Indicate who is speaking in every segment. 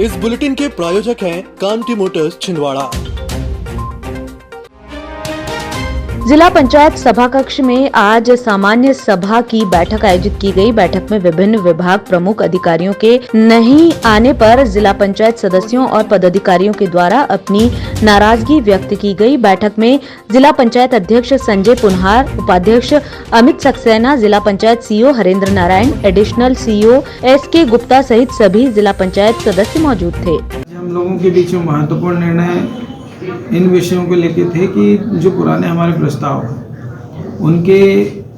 Speaker 1: इस बुलेटिन के प्रायोजक हैं कांटी मोटर्स छिंदवाड़ा।
Speaker 2: जिला पंचायत सभा कक्ष में आज सामान्य सभा की बैठक आयोजित की गई। बैठक में विभिन्न विभाग प्रमुख अधिकारियों के नहीं आने पर जिला पंचायत सदस्यों और पदाधिकारियों के द्वारा अपनी नाराजगी व्यक्त की गई। बैठक में जिला पंचायत अध्यक्ष संजय पुनहार, उपाध्यक्ष अमित सक्सेना, जिला panchayat CEO Harendra Narayan, additional CEO SK Gupta सहित सभी जिला पंचायत सदस्य मौजूद थे।
Speaker 3: हम लोगों के बीच में महत्वपूर्ण निर्णय इन विषयों को लेकर थे कि जो पुराने हमारे प्रस्ताव हैं उनके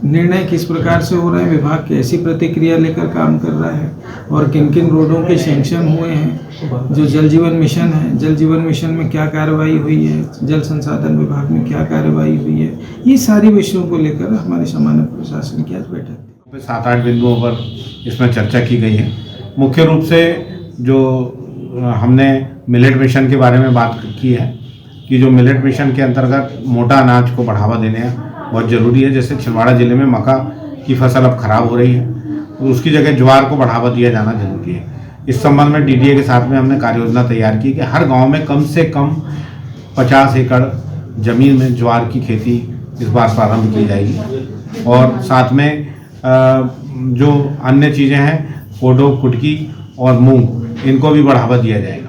Speaker 3: निर्णय किस प्रकार से हो रहे हैं, विभाग कैसी प्रतिक्रिया लेकर काम कर रहा है और किन किन रोडों के सैंक्शन हुए हैं, जो जल जीवन मिशन है, जल जीवन मिशन में क्या कार्रवाई हुई है, जल संसाधन विभाग में क्या कार्रवाई हुई है, ये सारी विषयों को लेकर हमारे सामान्य प्रशासन की आज बैठक थी।
Speaker 4: 7-8 बिंदुओं पर इसमें चर्चा की गई है। मुख्य रूप से जो हमने मिलेट मिशन के बारे में बात की है कि जो मिलेट मिशन के अंतर्गत मोटा अनाज को बढ़ावा देने बहुत ज़रूरी है। जैसे छिंदवाड़ा ज़िले में मक्का की फसल अब खराब हो रही है, तो उसकी जगह ज्वार को बढ़ावा दिया जाना जरूरी है। इस संबंध में डीडीए के साथ में हमने कार्य योजना तैयार की कि हर गांव में कम से कम 50 एकड़ ज़मीन में ज्वार की खेती इस बार प्रारंभ की जाएगी और साथ में जो अन्य चीज़ें हैं कोडो, कुटकी और मूंग, इनको भी बढ़ावा दिया जाएगा।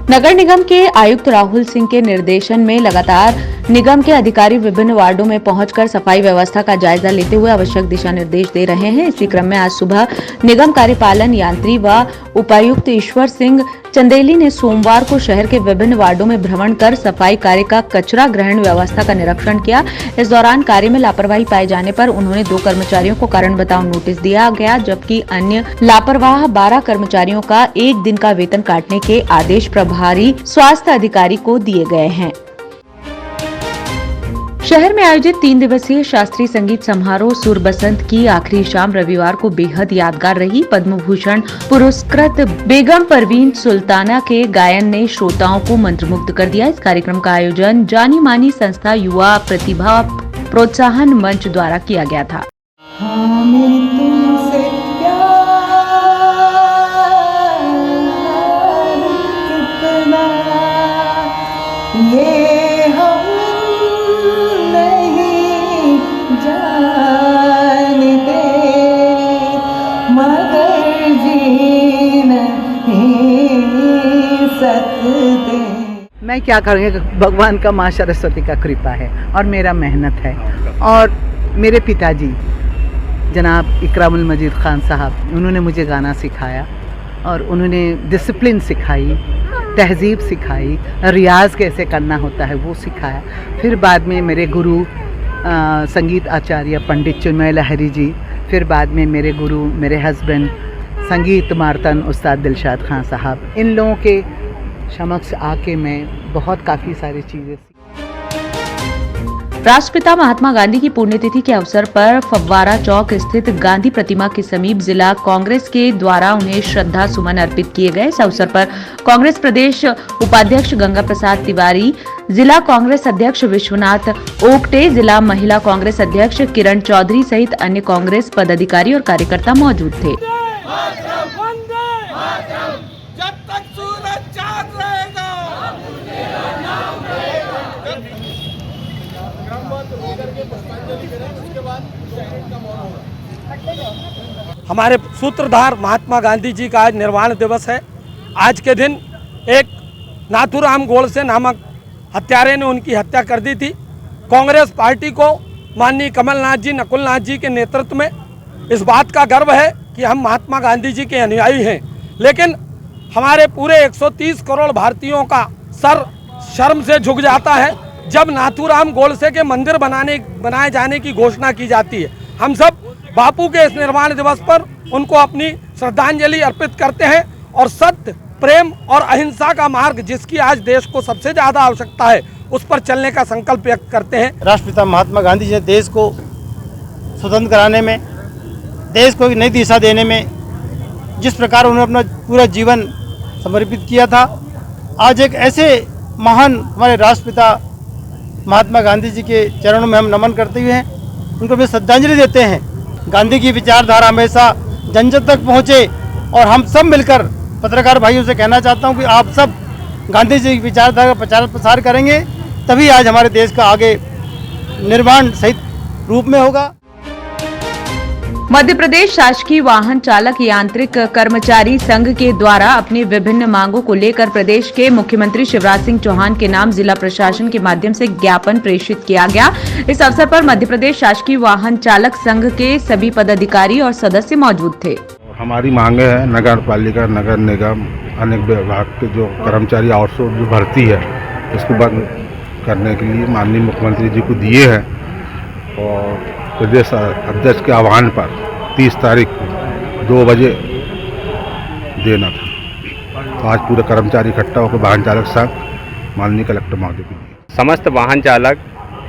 Speaker 2: नगर निगम के आयुक्त राहुल सिंह के निर्देशन में लगातार निगम के अधिकारी विभिन्न वार्डों में पहुंचकर सफाई व्यवस्था का जायजा लेते हुए आवश्यक दिशा निर्देश दे रहे हैं। इसी क्रम में आज सुबह निगम कार्यपालन यंत्री व उपायुक्त ईश्वर सिंह चंदेली ने सोमवार को शहर के विभिन्न वार्डों में भ्रमण कर सफाई कार्य का कचरा ग्रहण व्यवस्था का निरीक्षण किया। इस दौरान कार्य में लापरवाही पाए जाने पर उन्होंने 2 कर्मचारियों को कारण बताओ नोटिस दिया गया, जबकि अन्य लापरवाह 12 कर्मचारियों का 1 दिन का वेतन काटने के आदेश प्रभारी स्वास्थ्य अधिकारी को दिए गए हैं। शहर में आयोजित 3 दिवसीय शास्त्रीय संगीत समारोह सुर बसंत की आखिरी शाम रविवार को बेहद यादगार रही। पद्म भूषण पुरस्कृत बेगम परवीन सुल्ताना के गायन ने श्रोताओं को मंत्रमुग्ध कर दिया। इस कार्यक्रम का आयोजन जानी मानी संस्था युवा प्रतिभा प्रोत्साहन मंच द्वारा किया गया था।
Speaker 5: मैं क्या करूँगी, भगवान का माँ सरस्वती का कृपा है और मेरा मेहनत है। और मेरे पिताजी जनाब इकरामुल मजीद खान साहब, उन्होंने मुझे गाना सिखाया और उन्होंने डिसिप्लिन सिखाई, तहजीब सिखाई, रियाज कैसे करना होता है वो सिखाया। फिर बाद में मेरे गुरु संगीत आचार्य पंडित चिन्मय लहरी जी, फिर बाद में मेरे गुरु मेरे हस्बैंड संगीत मार्तन उस्ताद दिलशाद खान साहब, इन लोगों के समक्ष आके मैं बहुत काफ़ी सारी चीज़ें
Speaker 2: राष्ट्रपिता महात्मा गांधी की पुण्यतिथि के अवसर पर फव्वारा चौक स्थित गांधी प्रतिमा के समीप जिला कांग्रेस के द्वारा उन्हें श्रद्धा सुमन अर्पित किए गए। इस अवसर पर कांग्रेस प्रदेश उपाध्यक्ष गंगा प्रसाद तिवारी, जिला कांग्रेस अध्यक्ष विश्वनाथ ओकटे, जिला महिला कांग्रेस अध्यक्ष किरण चौधरी सहित अन्य कांग्रेस पदाधिकारी और कार्यकर्ता मौजूद थे।
Speaker 6: हमारे सूत्रधार महात्मा गांधी जी का आज निर्वाण दिवस है। आज के दिन एक नाथूराम गोडसे नामक हत्यारे ने उनकी हत्या कर दी थी। कांग्रेस पार्टी को माननीय कमलनाथ जी, नकुलनाथ जी के नेतृत्व में इस बात का गर्व है कि हम महात्मा गांधी जी के अनुयायी हैं, लेकिन हमारे पूरे 130 करोड़ भारतीयों का सर शर्म से झुक जाता है जब नाथूराम गोडसे के मंदिर बनाए जाने की घोषणा की जाती है। हम सब बापू के इस निर्वाण दिवस पर उनको अपनी श्रद्धांजलि अर्पित करते हैं और सत्य, प्रेम और अहिंसा का मार्ग, जिसकी आज देश को सबसे ज़्यादा आवश्यकता है, उस पर चलने का संकल्प व्यक्त करते हैं।
Speaker 7: राष्ट्रपिता महात्मा गांधी जी ने देश को स्वतंत्र कराने में, देश को एक नई दिशा देने में जिस प्रकार उन्होंने अपना पूरा जीवन समर्पित किया था, आज एक ऐसे महान हमारे राष्ट्रपिता महात्मा गांधी जी के चरणों में हम नमन करते हुए हैं, उनको भी श्रद्धांजलि देते हैं। गांधी की विचारधारा हमेशा जन जन तक पहुँचे और हम सब मिलकर पत्रकार भाइयों से कहना चाहता हूं कि आप सब गांधी जी की विचारधारा का प्रचार प्रसार करेंगे, तभी आज हमारे देश का आगे निर्माण सही रूप में होगा।
Speaker 2: मध्य प्रदेश शासकीय वाहन चालक यांत्रिक कर्मचारी संघ के द्वारा अपनी विभिन्न मांगों को लेकर प्रदेश के मुख्यमंत्री शिवराज सिंह चौहान के नाम जिला प्रशासन के माध्यम से ज्ञापन प्रेषित किया गया। इस अवसर पर मध्य प्रदेश शासकीय वाहन चालक संघ के सभी पदाधिकारी और सदस्य मौजूद थे।
Speaker 8: हमारी मांगे है नगर पालिका, नगर निगम, अनेक विभाग के जो कर्मचारी आउटसोर्स जो भर्ती है उसको बंद करने के लिए माननीय मुख्यमंत्री जी को दिए हैं और प्रदेश अध्यक्ष के आह्वान पर 30 तारीख को 2 बजे देना था। तो आज पूरे कर्मचारी इकट्ठा होकर वाहन चालक संघ माननीय कलेक्टर महोदय को दिए।
Speaker 9: समस्त वाहन चालक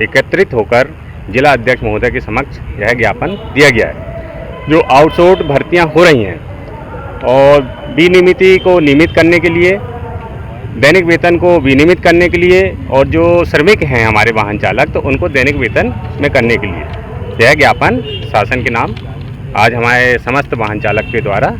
Speaker 9: एकत्रित होकर जिला अध्यक्ष महोदय के समक्ष यह ज्ञापन दिया गया है। जो आउटसोर्स भर्तियां हो रही हैं और विनियमिती को नियमित करने के लिए, दैनिक वेतन को विनियमित करने के लिए और जो श्रमिक हैं हमारे वाहन चालक तो उनको दैनिक वेतन में करने के लिए यह ज्ञापन शासन के नाम आज हमारे समस्त वाहन चालक के द्वारा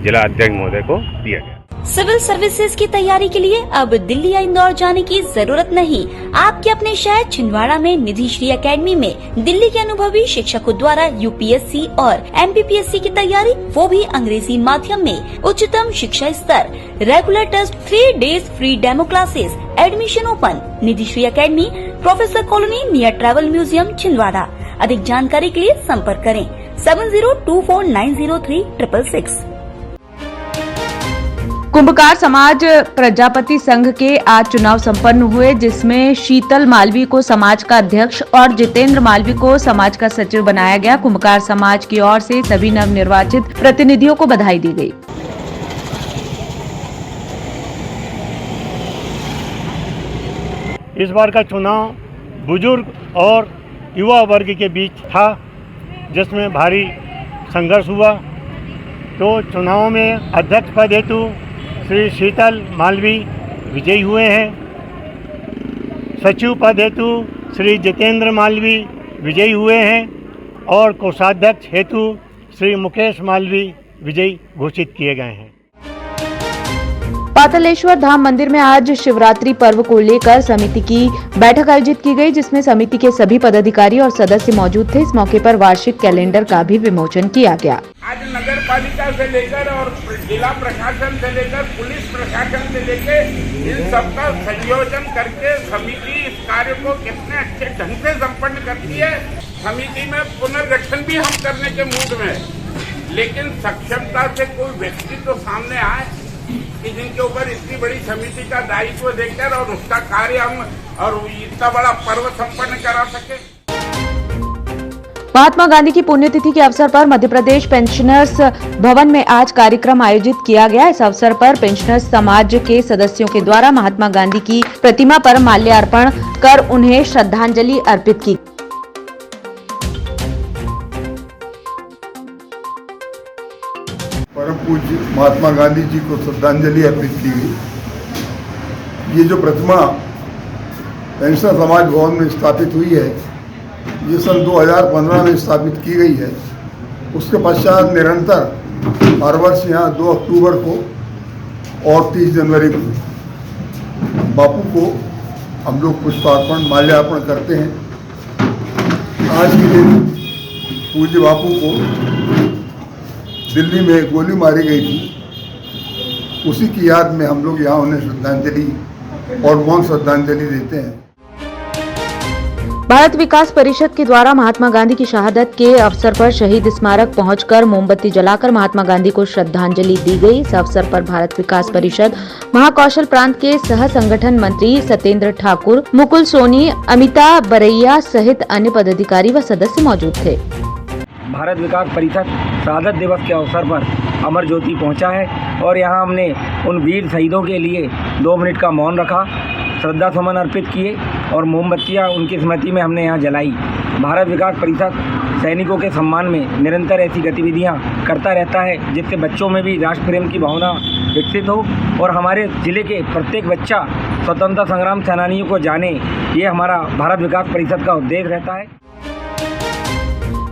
Speaker 9: जिला अध्यक्ष महोदय को दिया गया।
Speaker 10: सिविल सर्विसेज की तैयारी के लिए अब दिल्ली या इंदौर जाने की जरूरत नहीं। आपके अपने शहर छिंदवाड़ा में निधि श्री एकेडमी में दिल्ली के अनुभवी शिक्षकों द्वारा यूपीएससी और एमपीपीएससी की तैयारी, वो भी अंग्रेजी माध्यम में। उच्चतम शिक्षा स्तर, regular test, 3 days free demo classes, admission open. Nidhi Shri academy, professor colony near travel museum Chhindwara. अधिक जानकारी के लिए संपर्क करें 7024903666।
Speaker 2: कुंभकार समाज प्रजापति संघ के आज चुनाव संपन्न हुए, जिसमें शीतल मालवी को समाज का अध्यक्ष और जितेंद्र मालवी को समाज का सचिव बनाया गया। कुंभकार समाज की ओर से सभी नवनिर्वाचित प्रतिनिधियों को बधाई दी गई।
Speaker 7: इस बार का चुनाव बुजुर्ग और युवा वर्ग के बीच था, जिसमें भारी संघर्ष हुआ। तो चुनाव में अध्यक्ष पद हेतु श्री शीतल मालवी विजयी हुए हैं। सचिव पद हेतु श्री जितेंद्र मालवी विजयी हुए हैं और कोषाध्यक्ष हेतु श्री मुकेश मालवी विजयी घोषित किए गए हैं।
Speaker 2: पातालेश्वर धाम मंदिर में आज शिवरात्रि पर्व को लेकर समिति की बैठक आयोजित की गई, जिसमें समिति के सभी पदाधिकारी और सदस्य मौजूद थे। इस मौके पर वार्षिक कैलेंडर का भी विमोचन किया गया।
Speaker 11: आज नगर पालिका से लेकर और जिला प्रशासन से लेकर पुलिस प्रशासन से लेकर इन सबका संयोजन करके समिति इस कार्य को कितने अच्छे ढंग से संपन्न करती है। समिति में पुनर्गठन भी हम करने के मूड में, लेकिन सक्षमता से कोई व्यक्ति तो सामने आए कि जिनके ऊपर इतनी बड़ी समिति का दायित्व देकर और उसका कार्य हम और इतना बड़ा पर्व संपन्न करा सके।
Speaker 2: महात्मा गांधी की पुण्यतिथि के अवसर पर मध्य प्रदेश पेंशनर्स भवन में आज कार्यक्रम आयोजित किया गया। इस अवसर पर पेंशनर्स समाज के सदस्यों के द्वारा महात्मा गांधी की प्रतिमा पर माल्यार्पण कर उन्हें श्रद्धांजलि अर्पित की।
Speaker 12: परम पूज्य महात्मा गांधी जी को श्रद्धांजलि अर्पित की गई। ये जो प्रतिमा पेंशनर समाज भवन में स्थापित हुई है, ये सन 2015 में स्थापित की गई है। उसके पश्चात निरंतर हर वर्ष यहाँ 2 अक्टूबर को और 30 जनवरी को बापू को हम लोग पुष्पार्पण माल्यार्पण करते हैं। आज के दिन पूज्य बापू को दिल्ली में गोली मारी गई थी, उसी की याद में हम लोग यहाँ उन्हें श्रद्धांजलि और मौन श्रद्धांजलि देते हैं।
Speaker 2: भारत विकास परिषद के द्वारा महात्मा गांधी की शहादत के अवसर पर शहीद स्मारक पहुंचकर मोमबत्ती जलाकर महात्मा गांधी को श्रद्धांजलि दी गई। इस अवसर पर भारत विकास परिषद महाकौशल प्रांत के सह संगठन मंत्री सत्येंद्र ठाकुर, मुकुल सोनी, अमिता बरैया सहित अन्य पदाधिकारी व सदस्य मौजूद थे।
Speaker 13: भारत विकास परिषद शहादत दिवस के अवसर पर अमर ज्योति पहुंचा है और यहां हमने उन वीर शहीदों के लिए 2 मिनट का मौन रखा, श्रद्धा सुमन अर्पित किए और मोमबत्तियां उनकी स्मृति में हमने यहां जलाई। भारत विकास परिषद सैनिकों के सम्मान में निरंतर ऐसी गतिविधियां करता रहता है, जिससे बच्चों में भी राष्ट्र प्रेम की भावना विकसित हो और हमारे जिले के प्रत्येक बच्चा स्वतंत्रता संग्राम सेनानियों को जाने, ये हमारा भारत विकास परिषद का उद्देश्य रहता है।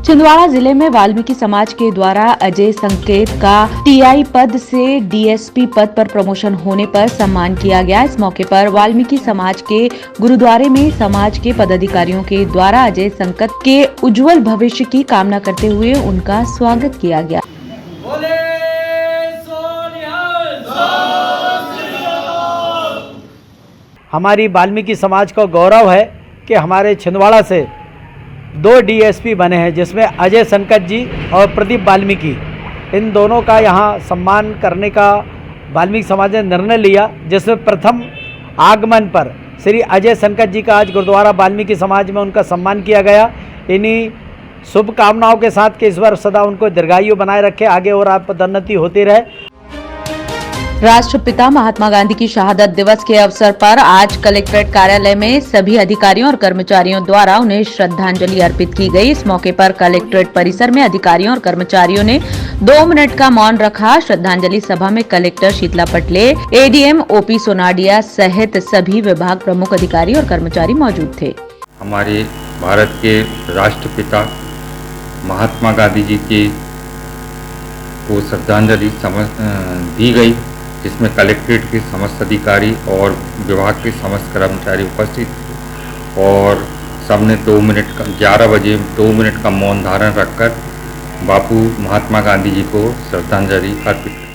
Speaker 2: छिंदवाड़ा जिले में वाल्मीकि समाज के द्वारा अजय संकेत का टीआई पद से डीएसपी पद पर प्रमोशन होने पर सम्मान किया गया। इस मौके पर वाल्मीकि समाज के गुरुद्वारे में समाज के पदाधिकारियों के द्वारा अजय संकेत के उज्जवल भविष्य की कामना करते हुए उनका स्वागत किया गया।
Speaker 7: हमारी वाल्मीकि समाज का गौरव है कि हमारे छिंदवाड़ा से 2 डीएसपी बने हैं, जिसमें अजय संकेत जी और प्रदीप वाल्मीकि, इन दोनों का यहाँ सम्मान करने का वाल्मीकि समाज ने निर्णय लिया, जिसमें प्रथम आगमन पर श्री अजय संकेत जी का आज गुरुद्वारा वाल्मीकि समाज में उनका सम्मान किया गया। इन्हीं शुभकामनाओं के साथ कि ईश्वर सदा उनको दीर्घायु बनाए रखे, आगे और आप पदोन्नति होती रहे।
Speaker 2: राष्ट्रपिता महात्मा गांधी की शहादत दिवस के अवसर पर आज कलेक्ट्रेट कार्यालय में सभी अधिकारियों और कर्मचारियों द्वारा उन्हें श्रद्धांजलि अर्पित की गई। इस मौके पर कलेक्ट्रेट परिसर में अधिकारियों और कर्मचारियों ने 2 मिनट का मौन रखा। श्रद्धांजलि सभा में कलेक्टर शीतला पटले, एडीएम ओपी सोनाडिया सहित सभी विभाग प्रमुख अधिकारी और कर्मचारी मौजूद थे।
Speaker 14: हमारे भारत के राष्ट्रपिता महात्मा गांधी जी के को श्रद्धांजलि दी गई, जिसमें कलेक्ट्रेट के समस्त अधिकारी और विभाग के समस्त कर्मचारी उपस्थित और सबने 2 मिनट का 11 बजे 2 मिनट का मौन धारण रखकर बापू महात्मा गांधी जी को श्रद्धांजलि अर्पित की।